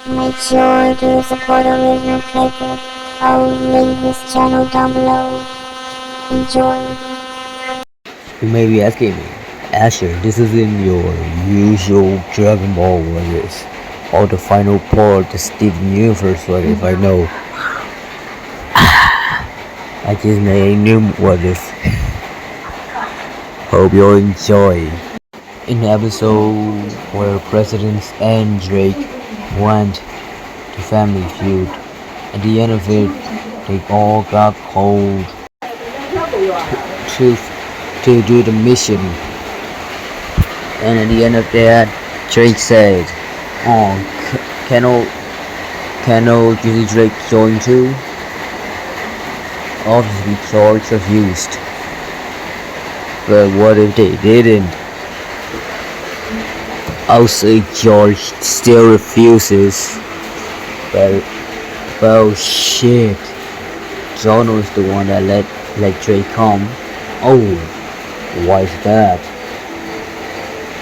Make sure to support original flavor. I'll link his channel down below. Enjoy. You may be asking me, Asher, this isn't your usual Dragon Ball what is, or the final part, the Steven Universe what if. I know. I just made a new what if. Hope you'll enjoy. In the episode where Presidents and Drake went to Family Feud, at the end of it, they all got called to to do the mission. And at the end of that, Drake said, "Oh, can Juicy Drake join too?" Obviously, George refused. But what if they didn't? I'll say George still refuses. But oh shit, John was the one that let Drake come. Oh, why is that?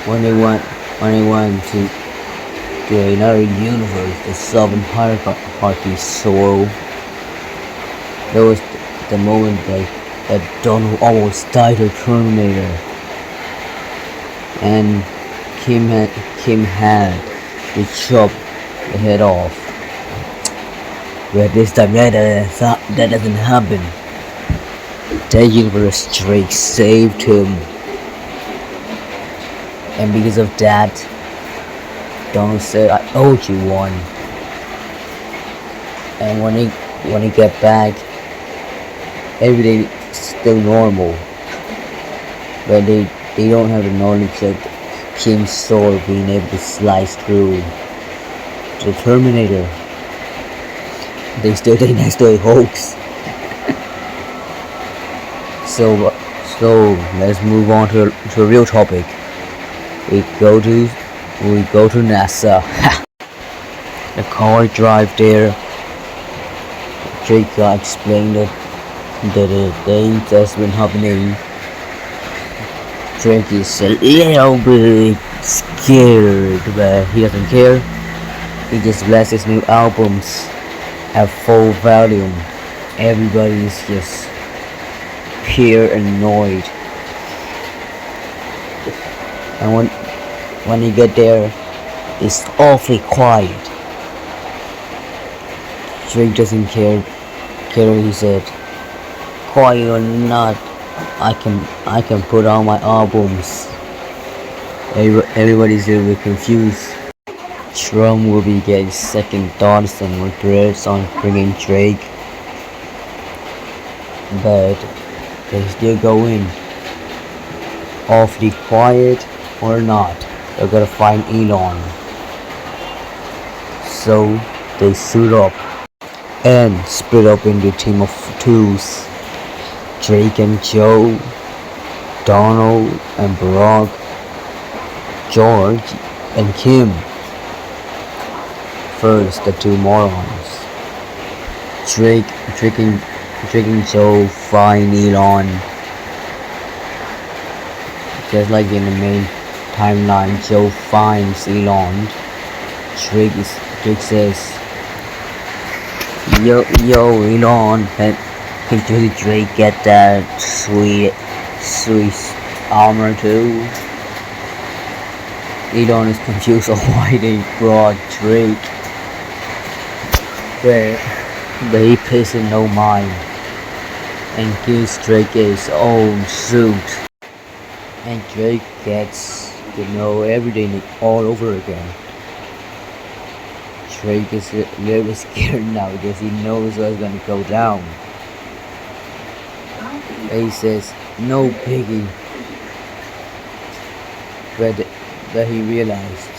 When they went to another universe, the sub-hierarchy soul, there was the moment that Donald almost died to Terminator, and Kim had to chop the head off. But this time that doesn't happen. That universe Drake saved him, and because of that, Donald said, "I owed you one." And when he get back, everything is still normal, but they don't have the knowledge of Kim's sword being able to slice through the Terminator. They still think that's still a hoax. So let's move on to a real topic. We go to NASA. The car drive there. Drake explained that the things that's been happening. Drake is a little bit scared, but he doesn't care. He just lets his new albums have full volume. Everybody's just pure annoyed. And when you get there, it's awfully quiet. Drake doesn't care what he said. Quiet or not, I can put on my albums. Everybody's a little bit confused. Trump will be getting second thoughts and regrets on bringing Drake, but they still go in. Awfully quiet or not, they're gonna find Elon. So they suit up and split up into a team of twos. Drake and Joe, Donald and Barack, George and Kim. First, the two morons. Drake and Joe find Elon. Just like in the main timeline, Joe finds Elon. Drake says, Yo Elon, can Juicy Drake get that sweet armor too?" Elon is confused on why they brought Drake, but he pays it no mind and gives Drake his own suit, and Drake gets to know everything all over again. Drake is a little bit scared now because he knows what's gonna go down. He says, "No piggy," but he realized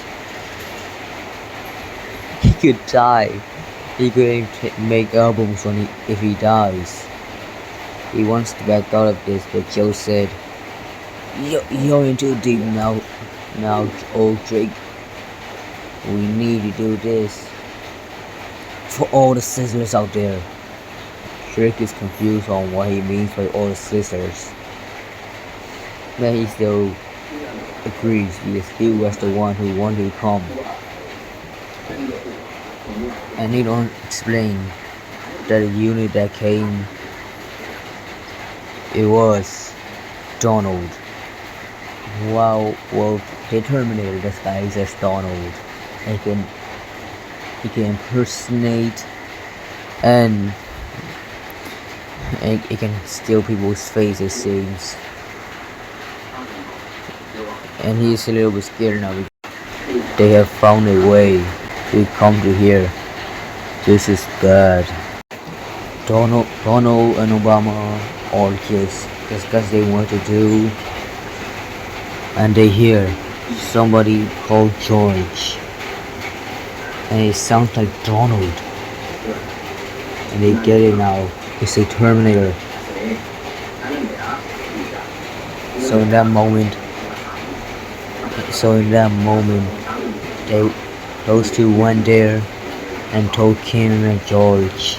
he could die. He couldn't make albums if he dies. He wants to back out of this, but Joe said, You're in too deep now, old Drake. We need to do this for all the scissors out there." Drake is confused on what he means by all the scissors, but he still agrees because he was the one who wanted to come. and Elon explained that the unit that came, it was Donald. Well, he terminated this guy as Donald. He can impersonate and he can steal people's faces, seems. And he's a little bit scared now because they have found a way to come to here. This is bad. Donald and Obama all just discuss they want to do, and they hear somebody called George, and it sounds like Donald, and they get it now. It's a Terminator. So in that moment, those two went there and told Kim and George,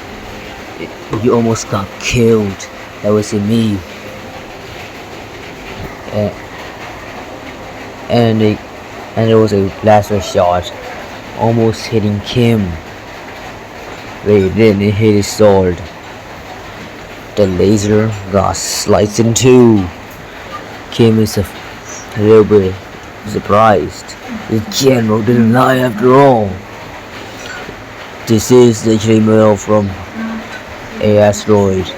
"You almost got killed. That was in me." And there was a blaster shot, almost hitting Kim. They didn't hit his sword. The laser got sliced in two. Kim is a little bit surprised. The general didn't lie after all. This is literally mail from a asteroid.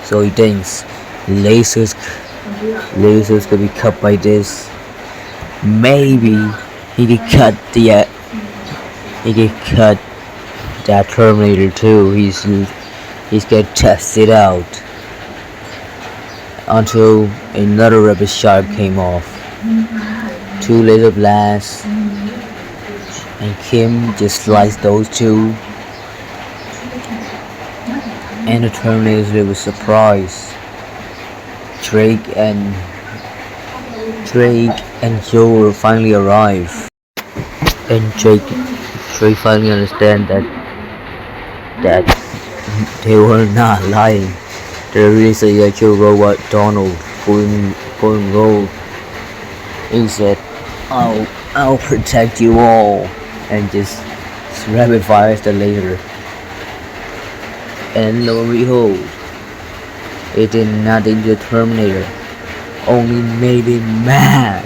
So he thinks lasers could be cut by this. Maybe he could cut that Terminator too. He's gonna test it out until another rapid shot came off. Two laser blasts, and Kim just sliced those two. And the Terminator was surprised. Drake and Joel finally arrive, and Drake finally understand that they were not lying. There is a actual robot Donald going rogue. He said, "I'll protect you all," and just rapid fires the laser. And lo and behold, it did nothing to the Terminator, only made him mad.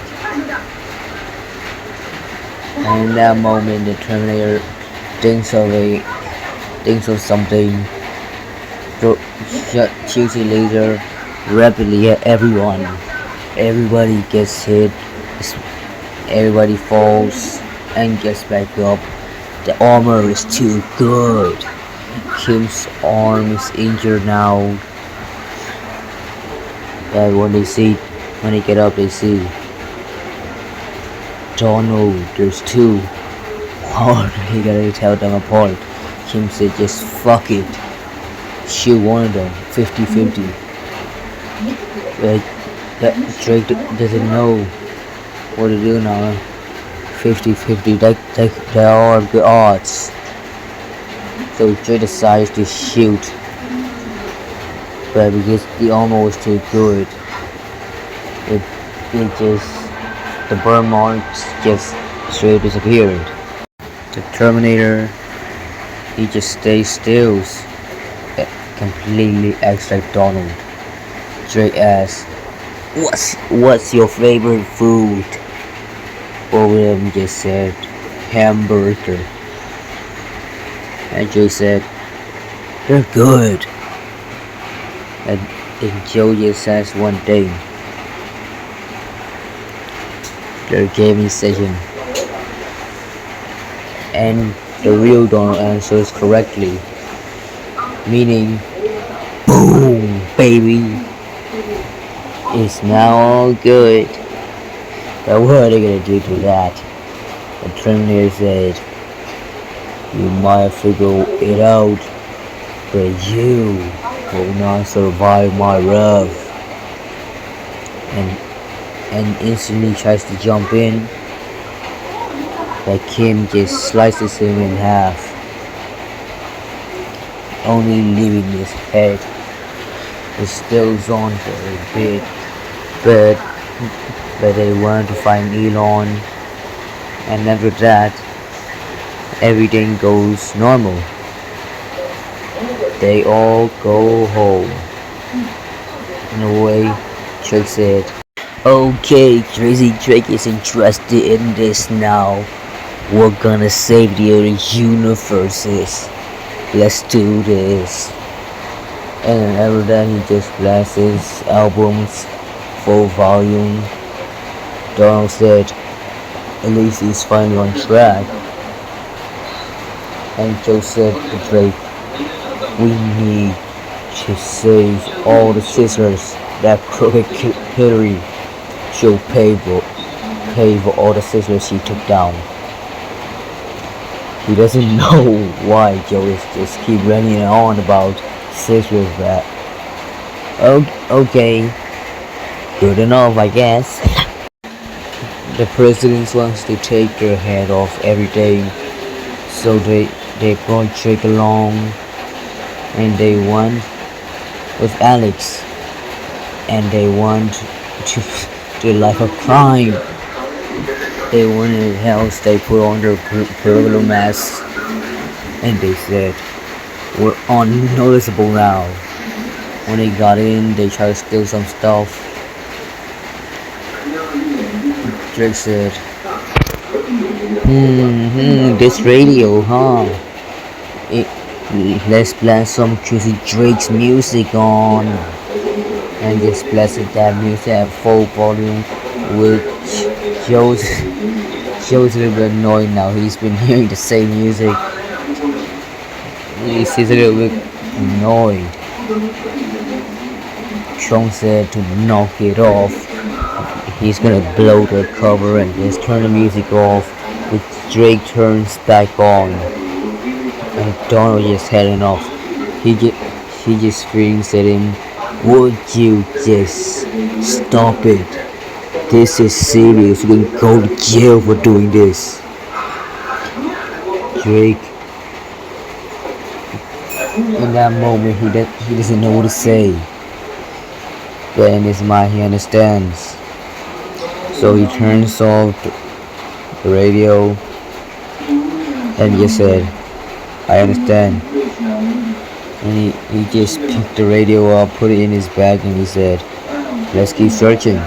And in that moment, the Terminator thinks of something, shoots a laser rapidly at everyone. Everybody gets hit, everybody falls and gets back up. The armor is too good. Kim's arm is injured now. And when they get up, they see Donald. There's two. How are you gonna tell them apart? Kim said, "Just fuck it. Shoot one of them, 50-50. Drake doesn't know what to do now. 50-50. There are good odds. So Drake decides to shoot, but because the armor was too good, the burn marks just straight disappeared. The Terminator, he just stays still, completely acts like Donald. Drake asks, "What's your favorite food?" Both of them just said, "Hamburger." And Drake said, "They're good." And Joe just says one thing. Their gaming session. And the real Donald answers correctly. Meaning, boom, baby. It's now all good. But what are they gonna do to that? The Terminator said, "You might figure it out, but you will not survive my wrath." And instantly tries to jump in, but Kim just slices him in half, only leaving his head. It still on for a bit, but they wanted to find Elon, and after that, everything goes normal. They all go home. In a way, Drake said, "Okay, Crazy Drake is interested in this now. We're gonna save the other universes. Let's do this." And after that, he just blasts his albums full volume. Donald said, "At least he's finally on track." And Joe said to Drake, "We need to save all the sisters. That crooked Hillary, she'll pay for all the sisters she took down." He doesn't know why Joe is just keep running on about sisters that. Okay, good enough, I guess. The president wants to take their head off every day, so they brought Drake along, and they went with Alex, and they went to the life of crime. They went in the house, they put on their burglar masks, and they said, "We're unnoticeable now." When they got in, they tried to steal some stuff. Drake said, this radio, huh? Let's blast some Crazy Drake's music on." And just blasted that music at full volume, which Joe's a little bit annoyed now. He's been hearing the same music. He's a little bit annoyed. Sean said to knock it off. He's gonna blow the cover and just turn the music off, which Drake turns back on. And Donald just heading off. He just screams at him, "Would you just stop it? This is serious. You can go to jail for doing this." Drake, in that moment, he doesn't know what to say. But in his mind, he understands. So he turns off the radio and just said, "I understand." And he just picked the radio up, put it in his bag, and he said, "Let's keep searching."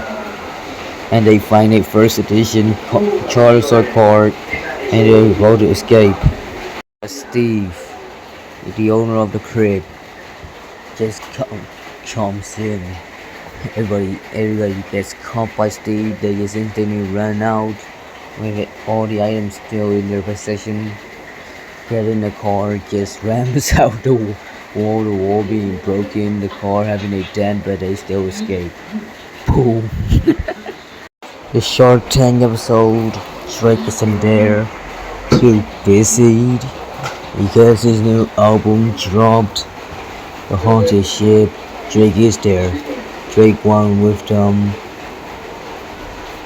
And they find a first edition Charizard card, and they're about to escape. Steve, the owner of the crib, just comes in. Everybody gets caught by Steve. They just instantly run out with all the items still in their possession. Get in the car, just rams out the wall being broken, the car having a dent, but they still escape. Boom. The Shark Tank episode, Drake isn't there. Too busy because his new album dropped. The Haunted Ship, Drake is there. Drake won with them,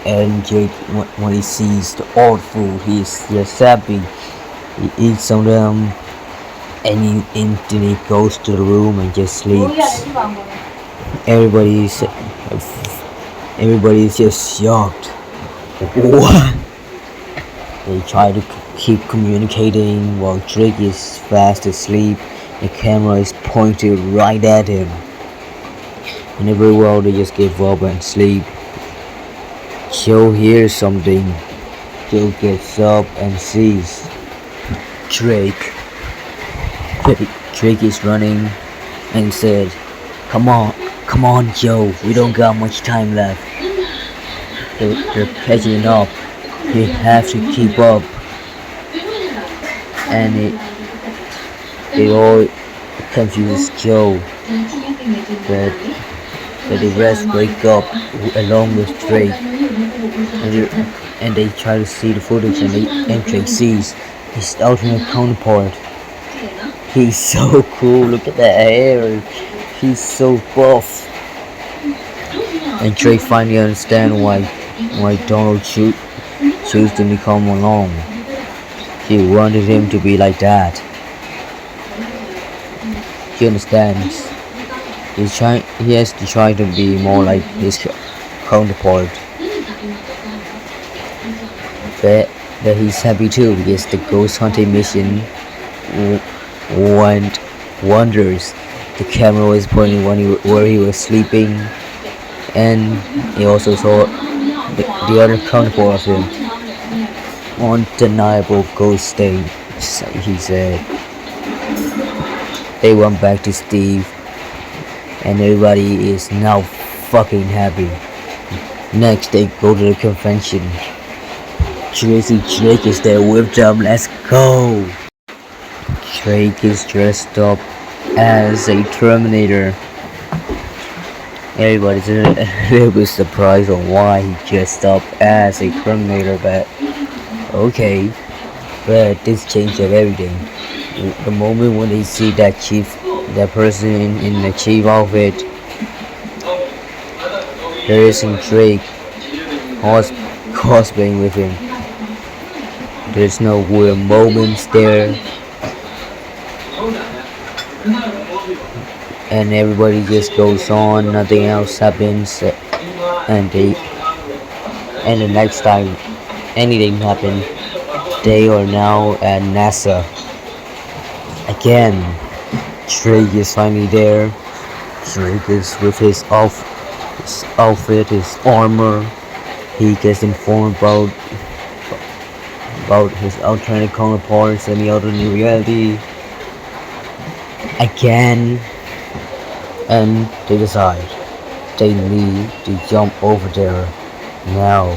and Drake, when he sees the old food, he's just happy. He eats some of them, and he instantly goes to the room and just sleeps. Everybody's just shocked. What? They try to keep communicating while Drake is fast asleep. The camera is pointed right at him. And every while they just give up and sleep. Joe hears something. Joe gets up and sees Drake. Drake is running and said, Come on Joe, we don't got much time left." They're catching up. You have to keep up. And it all confuses Joe. But the rest break up along with Drake. And they try to see the footage, and Drake sees his alternate counterpart. He's so cool, look at that hair. He's so buff. And Drake finally understands why Donald chose to come along. He wanted him to be like that. He understands. He has to try to be more like his counterpart. But But he's happy too because the ghost hunting mission went wonders. The camera was pointing where he was sleeping, and he also saw the other counterpart of him. Undeniable ghost state, he said. They went back to Steve, and everybody is now fucking happy. Next, they go to the convention. Tracy Drake is there with them. Let's go! Drake is dressed up as a Terminator. Everybody's a little bit surprised on why he dressed up as a Terminator, but okay. But this changed up everything. The moment when they see that person in the chief outfit, there isn't Drake cosplaying with him. There's no weird moments there, and everybody just goes on. Nothing else happens, and the next time anything happens, they are now at NASA. Again, Drake is finally there. Drake is with his outfit, his armor. He gets informed about his alternate counterparts and the alternate reality. Again, and they decide they need to jump over there now.